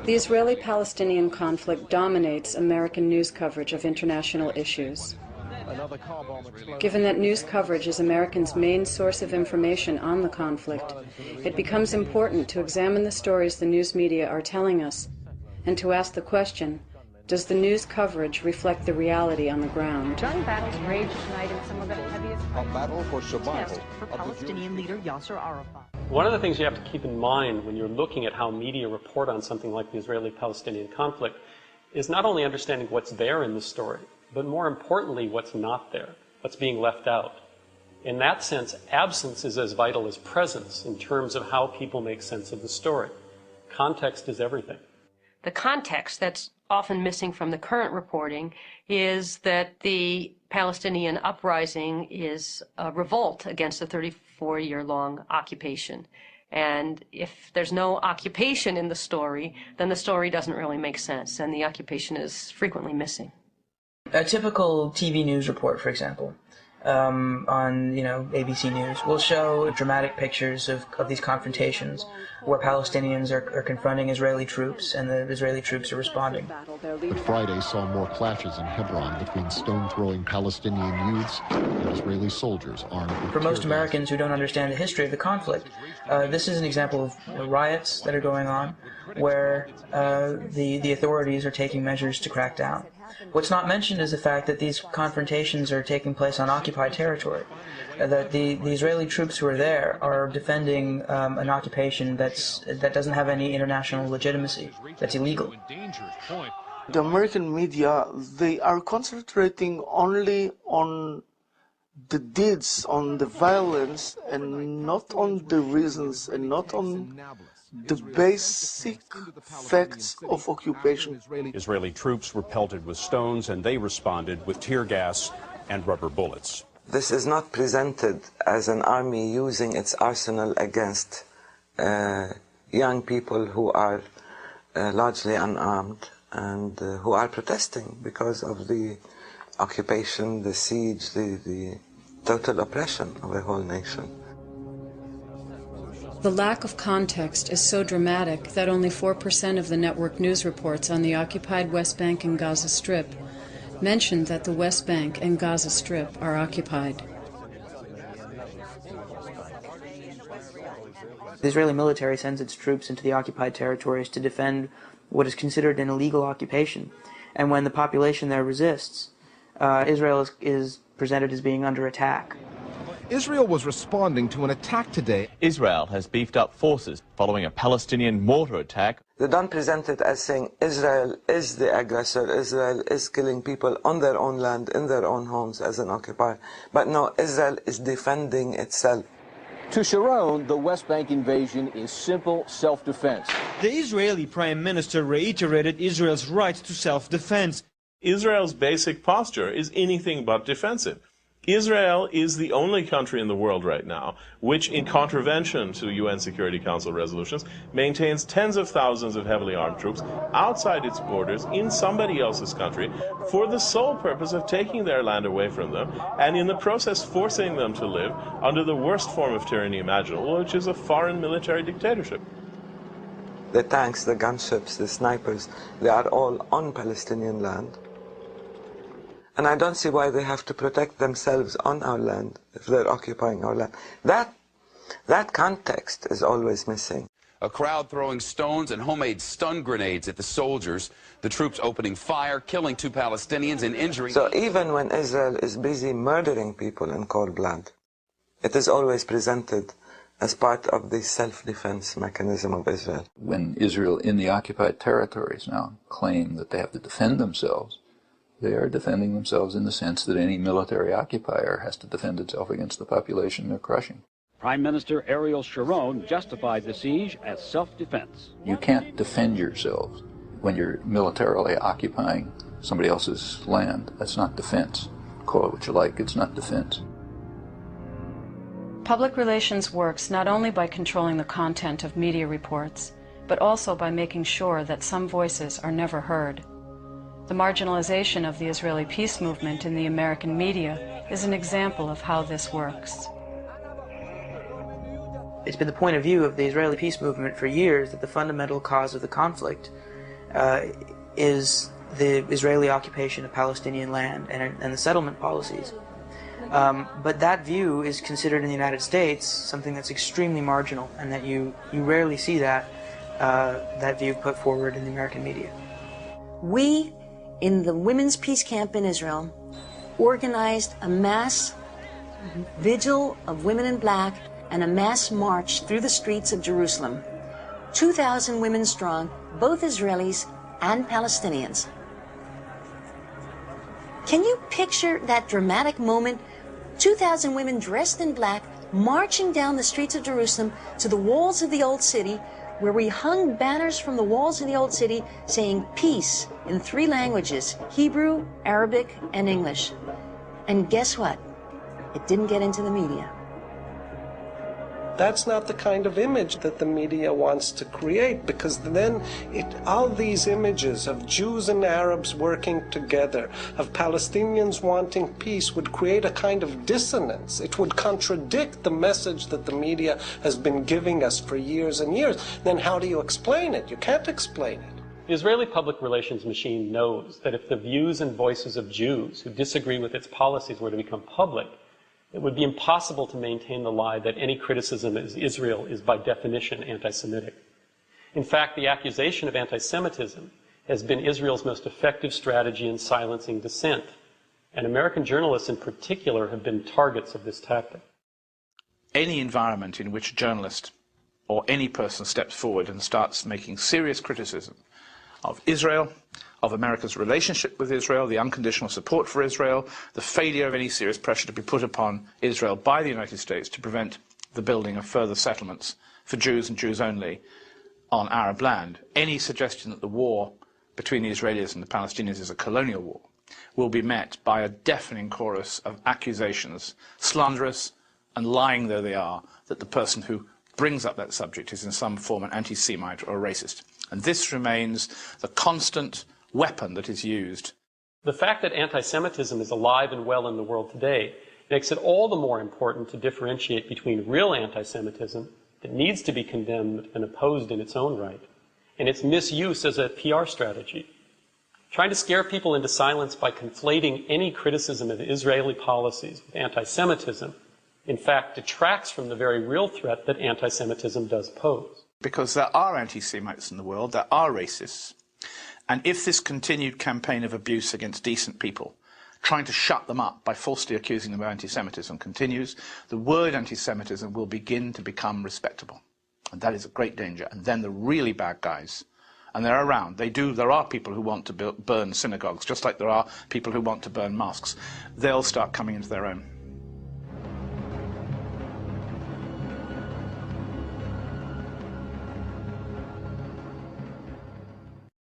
The Israeli-Palestinian conflict dominates American news coverage of international issues. Given that news coverage is Americans' main source of information on the conflict, it becomes important to examine the stories the news media are telling us and to ask the question, does the news coverage reflect the reality on the ground? Gun battles rage tonight in some of the heaviest A battle for survival for Palestinian leader Yasser Arafat. One of the things you have to keep in mind when you're looking at how media report on something like the Israeli-Palestinian conflict is not only understanding what's there in the story, but more importantly, what's not there, what's being left out. In that sense, absence is as vital as presence in terms of how people make sense of the story. Context is everything. The context that's often missing from the current reporting is that the Palestinian uprising is a revolt against a 34-year-long occupation. And if there's no occupation in the story, then the story doesn't really make sense, and the occupation is frequently missing. A typical TV news report, for example, on ABC News, will show dramatic pictures of these confrontations where Palestinians are confronting Israeli troops and the Israeli troops are responding. But Friday saw more clashes in Hebron between stone-throwing Palestinian youths and Israeli soldiers armed with For most tear gas. Americans who don't understand the history of the conflict, this is an example of riots that are going on where the authorities are taking measures to crack down. What's not mentioned is the fact that these confrontations are taking place on occupied territory, that the Israeli troops who are there are defending an occupation that doesn't have any international legitimacy, that's illegal. The American media, they are concentrating only on the deeds, on the violence, and not on the reasons, and not on the basic facts of occupation. Israeli troops were pelted with stones, and they responded with tear gas and rubber bullets. This is not presented as an army using its arsenal against young people who are largely unarmed and who are protesting because of the occupation, the siege, the total oppression of a whole nation. The lack of context is so dramatic that only 4% of the network news reports on the occupied West Bank and Gaza Strip mention that the West Bank and Gaza Strip are occupied. The Israeli military sends its troops into the occupied territories to defend what is considered an illegal occupation, and when the population there resists, Israel is presented as being under attack. Israel was responding to an attack today. Israel has beefed up forces following a Palestinian mortar attack. They don't present it as saying Israel is the aggressor, Israel is killing people on their own land, in their own homes as an occupier. But no, Israel is defending itself. To Sharon, the West Bank invasion is simple self-defense. The Israeli Prime Minister reiterated Israel's right to self-defense. Israel's basic posture is anything but defensive. Israel is the only country in the world right now which, in contravention to UN Security Council resolutions, maintains tens of thousands of heavily armed troops outside its borders in somebody else's country for the sole purpose of taking their land away from them and in the process forcing them to live under the worst form of tyranny imaginable, which is a foreign military dictatorship. The tanks, the gunships, the snipers, they are all on Palestinian land. And I don't see why they have to protect themselves on our land if they're occupying our land. That context is always missing. A crowd throwing stones and homemade stun grenades at the soldiers, the troops opening fire, killing 2 Palestinians and injuring... So even when Israel is busy murdering people in cold blood, it is always presented as part of the self-defense mechanism of Israel. When Israel in the occupied territories now claim that they have to defend themselves, they are defending themselves in the sense that any military occupier has to defend itself against the population they're crushing. Prime Minister Ariel Sharon justified the siege as self-defense. You can't defend yourselves when you're militarily occupying somebody else's land. That's not defense. Call it what you like, it's not defense. Public relations works not only by controlling the content of media reports, but also by making sure that some voices are never heard. The marginalization of the Israeli peace movement in the American media is an example of how this works. It's been the point of view of the Israeli peace movement for years that the fundamental cause of the conflict is the Israeli occupation of Palestinian land and the settlement policies. But that view is considered in the United States something that's extremely marginal, and that you rarely see that view put forward in the American media. We, in the Women's Peace Camp in Israel, organized a mass vigil of women in black and a mass march through the streets of Jerusalem. 2,000 women strong, both Israelis and Palestinians. Can you picture that dramatic moment? 2,000 women dressed in black marching down the streets of Jerusalem to the walls of the Old City, where we hung banners from the walls of the Old City saying peace in 3 languages, Hebrew, Arabic, and English. And guess what? It didn't get into the media. That's not the kind of image that the media wants to create, because then all these images of Jews and Arabs working together, of Palestinians wanting peace, would create a kind of dissonance. It would contradict the message that the media has been giving us for years and years. Then how do you explain it? You can't explain it. The Israeli public relations machine knows that if the views and voices of Jews who disagree with its policies were to become public, it would be impossible to maintain the lie that any criticism of Israel is by definition anti-Semitic. In fact, the accusation of anti-Semitism has been Israel's most effective strategy in silencing dissent, and American journalists in particular have been targets of this tactic. Any environment in which a journalist or any person steps forward and starts making serious criticism of Israel, of America's relationship with Israel, the unconditional support for Israel, the failure of any serious pressure to be put upon Israel by the United States to prevent the building of further settlements for Jews and Jews only on Arab land, any suggestion that the war between the Israelis and the Palestinians is a colonial war will be met by a deafening chorus of accusations, slanderous and lying though they are, that the person who brings up that subject is in some form an anti-Semite or a racist. And this remains the constant weapon that is used. The fact that anti-Semitism is alive and well in the world today makes it all the more important to differentiate between real anti-Semitism that needs to be condemned and opposed in its own right, and its misuse as a PR strategy. Trying to scare people into silence by conflating any criticism of Israeli policies with anti-Semitism, in fact, detracts from the very real threat that anti-Semitism does pose. Because there are anti-Semites in the world, there are racists. And if this continued campaign of abuse against decent people, trying to shut them up by falsely accusing them of anti-Semitism continues, the word anti-Semitism will begin to become respectable. And that is a great danger. And then the really bad guys, and they're around, there are people who want to burn synagogues, just like there are people who want to burn mosques. They'll start coming into their own.